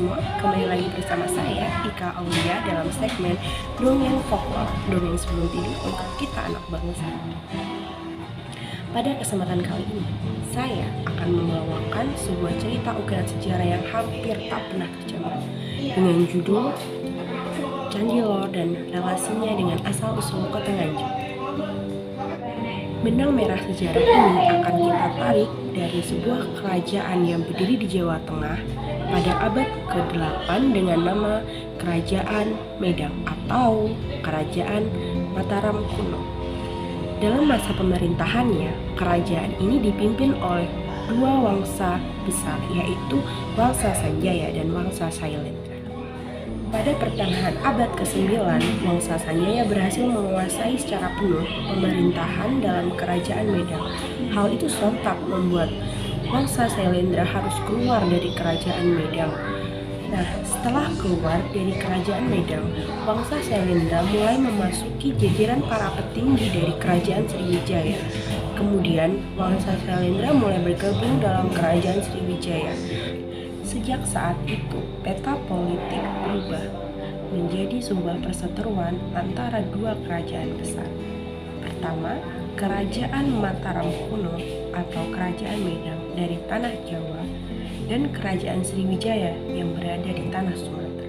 semua, kembali lagi bersama saya Ika Aulia dalam segmen Dongeng Folklore, dongeng sebelum tidur untuk kita anak bangsa. Pada kesempatan kali ini, saya akan membawakan sebuah cerita ukiran sejarah yang hampir tak pernah terjamah dengan judul Candi Lor dan relasinya dengan asal-usul kota Nganjuk. Benang merah sejarah ini akan kita tarik dari sebuah kerajaan yang berdiri di Jawa Tengah pada abad ke-8 dengan nama Kerajaan Medang atau Kerajaan Mataram kuno. Dalam masa pemerintahannya, kerajaan ini dipimpin oleh dua wangsa besar, yaitu Wangsa Sanjaya dan Wangsa Sailendra. Pada pertengahan abad ke-9, Wangsa Sanjaya berhasil menguasai secara penuh pemerintahan dalam kerajaan Medang. Hal itu sontak membuat Wangsa Sailendra harus keluar dari kerajaan Medang. Nah, setelah keluar dari kerajaan Medang, Wangsa Sailendra mulai memasuki jajaran para petinggi dari kerajaan Sriwijaya. Kemudian, Wangsa Sailendra mulai bergabung dalam kerajaan Sriwijaya. Sejak saat itu, peta politik berubah menjadi sebuah perseteruan antara dua kerajaan besar. Pertama, Kerajaan Mataram kuno atau Kerajaan Medang dari tanah Jawa dan Kerajaan Sriwijaya yang berada di tanah Sumatera.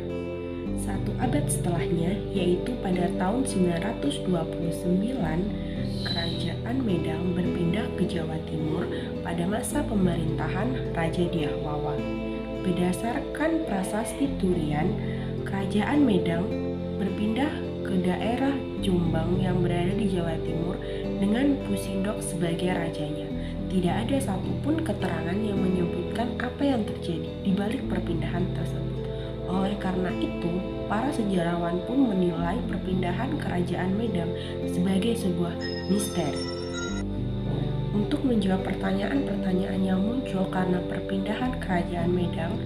Satu abad setelahnya, yaitu pada tahun 929, Kerajaan Medang berpindah ke Jawa Timur pada masa pemerintahan Raja Dyah Wawa. Berdasarkan prasasti Turian, Kerajaan Medang berpindah ke daerah Jombang yang berada di Jawa Timur dengan Pusindok sebagai rajanya. Tidak ada satupun keterangan yang menyebutkan apa yang terjadi di balik perpindahan tersebut. Oleh karena itu, para sejarawan pun menilai perpindahan Kerajaan Medang sebagai sebuah misteri. Untuk menjawab pertanyaan-pertanyaan yang muncul karena perpindahan Kerajaan Medang,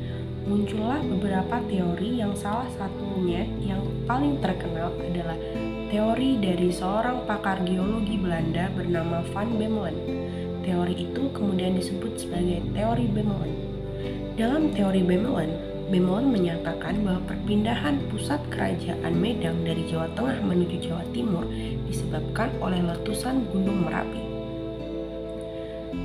muncullah beberapa teori yang salah satunya yang paling terkenal adalah teori dari seorang pakar geologi Belanda bernama Van Bemmelen. Teori itu kemudian disebut sebagai teori Bemmelen. Dalam teori Bemmelen, Bemmelen menyatakan bahwa perpindahan pusat Kerajaan Medang dari Jawa Tengah menuju Jawa Timur disebabkan oleh letusan Gunung Merapi.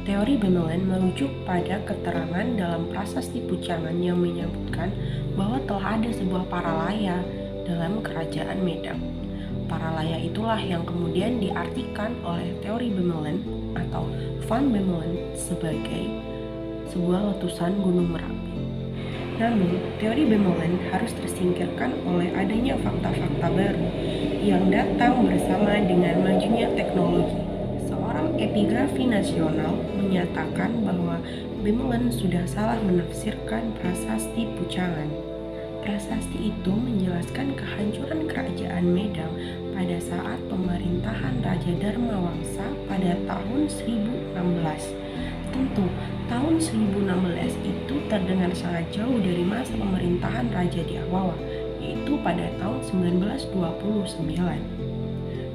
Teori Bemmelen merujuk pada keterangan dalam prasasti Pucangan yang menyebutkan bahwa telah ada sebuah paralaya dalam Kerajaan Medang. Paralaya itulah yang kemudian diartikan oleh teori Bemmelen atau Van Bemmelen sebagai sebuah letusan Gunung Merapi. Namun, teori Bemmelen harus tersingkirkan oleh adanya fakta-fakta baru yang datang bersama dengan majunya teknologi. Seorang epigrafi nasional menyatakan bahwa Bemmelen sudah salah menafsirkan prasasti Pucangan. Prasasti itu menjelaskan kehancuran Kerajaan Medang pada saat pemerintahan Raja Dharma Wangsa pada tahun 1016. Tentu, tahun 1016 itu terdengar sangat jauh dari masa pemerintahan Raja Dyah Wawa, yaitu pada tahun 1929.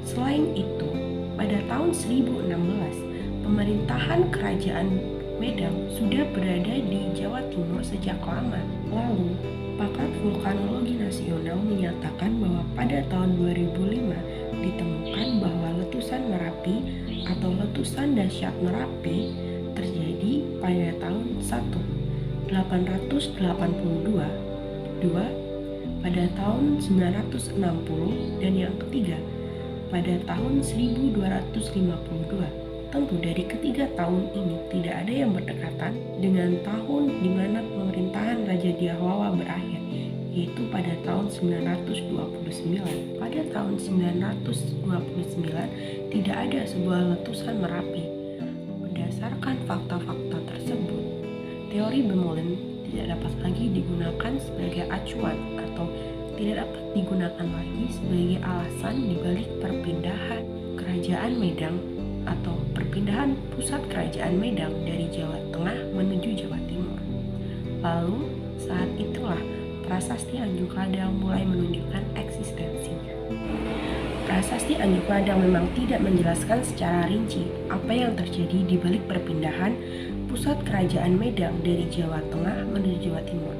Selain itu, pada tahun 1016, pemerintahan Kerajaan Medang sudah berada di Jawa Timur sejak lama. Lalu, pakar vulkanologi nasional menyatakan bahwa pada tahun 2005 ditemukan bahwa letusan Merapi atau letusan dahsyat Merapi terjadi pada tahun 1882, 2 pada tahun 960, dan yang ketiga pada tahun 1252. Tentu dari ketiga tahun ini tidak ada yang berdekatan dengan tahun di mana pemerintahan Raja Dyah Wawa berakhir, yaitu pada tahun 929. Pada tahun 929 tidak ada sebuah letusan Merapi. Berdasarkan fakta-fakta tersebut, teori Bemmelen tidak dapat lagi digunakan sebagai acuan atau tidak dapat digunakan lagi sebagai alasan dibalik perpindahan Kerajaan Medang atau perpindahan pusat Kerajaan Medang dari Jawa Tengah menuju Jawa Timur. Lalu, saat itulah prasasti Anjuk Ladang mulai menunjukkan eksistensinya. Prasasti Anjuk Ladang memang tidak menjelaskan secara rinci apa yang terjadi di balik perpindahan pusat Kerajaan Medang dari Jawa Tengah menuju Jawa Timur.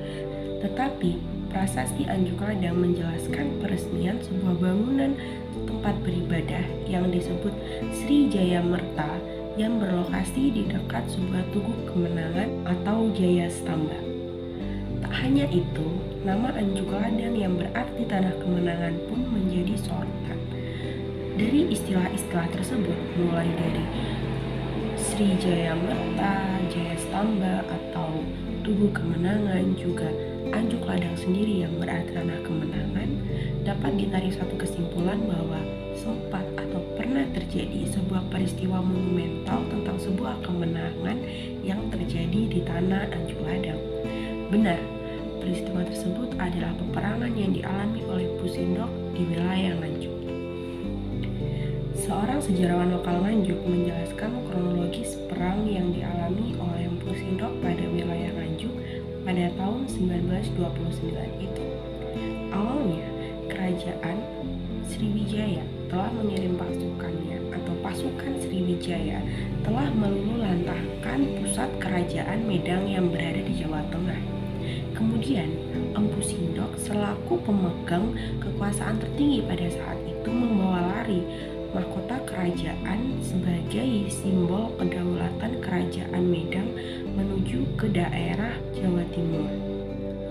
Tetapi prasasti Anjuk Ladang menjelaskan peresmian sebuah bangunan tempat beribadah yang disebut Sri Jaya Merta yang berlokasi di dekat sebuah tugu kemenangan atau Jaya Stamba. Tak hanya itu, nama Anjuk Ladang yang berarti tanah kemenangan pun menjadi sorotan. Dari istilah-istilah tersebut, mulai dari Sri Jaya Merta, Jaya Stamba, atau Tugu Kemenangan, juga Anjuk Ladang sendiri yang berarti tanah kemenangan, dapat ditarik satu kesimpulan bahwa sempat atau pernah terjadi sebuah peristiwa monumental tentang sebuah kemenangan yang terjadi di tanah Anjuk Ladang. Benar, peristiwa tersebut adalah peperangan yang dialami oleh Pusindok di wilayah Nganjuk. Seorang sejarawan lokal Nganjuk menjelaskan kronologis perang yang dialami oleh Empu Sindok pada wilayah Nganjuk pada tahun 1929 itu. Awalnya, kerajaan Sriwijaya telah mengirim pasukannya atau pasukan Sriwijaya telah meluluhlantahkan pusat kerajaan Medang yang berada di Jawa Tengah. Kemudian, Empu Sindok selaku pemegang kekuasaan tertinggi pada saat itu membawa lari mahkota kerajaan sebagai simbol kedaulatan kerajaan Medang menuju ke daerah Jawa Timur.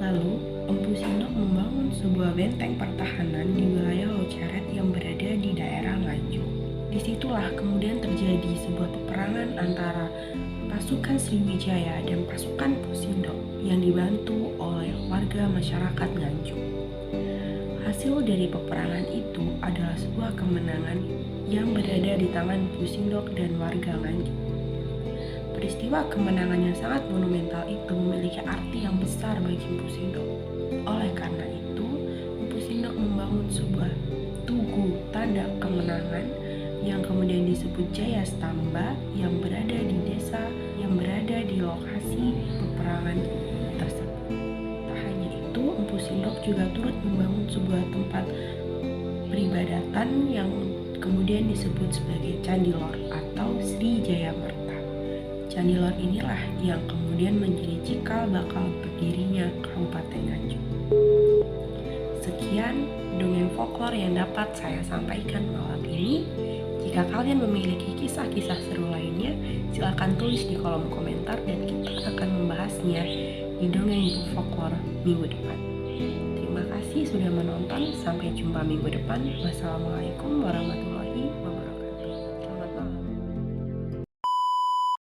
Lalu, Empu Sindok membangun sebuah benteng pertahanan di wilayah Loceret yang berada di daerah Nganjuk. Disitulah kemudian terjadi sebuah peperangan antara pasukan Sriwijaya dan pasukan Pusindok yang dibantu oleh warga masyarakat Nganjuk. Hasil dari peperangan itu adalah sebuah kemenangan yang berada di tangan Pusindok dan warga Nganjuk. Peristiwa kemenangan yang sangat monumental itu memiliki arti yang besar bagi Pusindok. Oleh karena itu, Pusindok membangun sebuah tugu tanda kemenangan yang kemudian disebut Jaya Stamba yang berada di desa yang berada di lokasi peperangan tersebut. Tak hanya itu, Empu Sindok juga turut membangun sebuah tempat peribadatan yang kemudian disebut sebagai Candi Lor atau Sri Jaya Merta. Candi Lor inilah yang kemudian menjadi cikal bakal berdirinya Kabupaten Nganjuk. Sekian dongeng folklore yang dapat saya sampaikan malam ini. Jika kalian memiliki kisah-kisah seru lainnya, silakan tulis di kolom komentar dan kita akan membahasnya di dongeng folklore minggu depan. Terima kasih sudah menonton. Sampai jumpa minggu depan. Wassalamualaikum warahmatullahi wabarakatuh.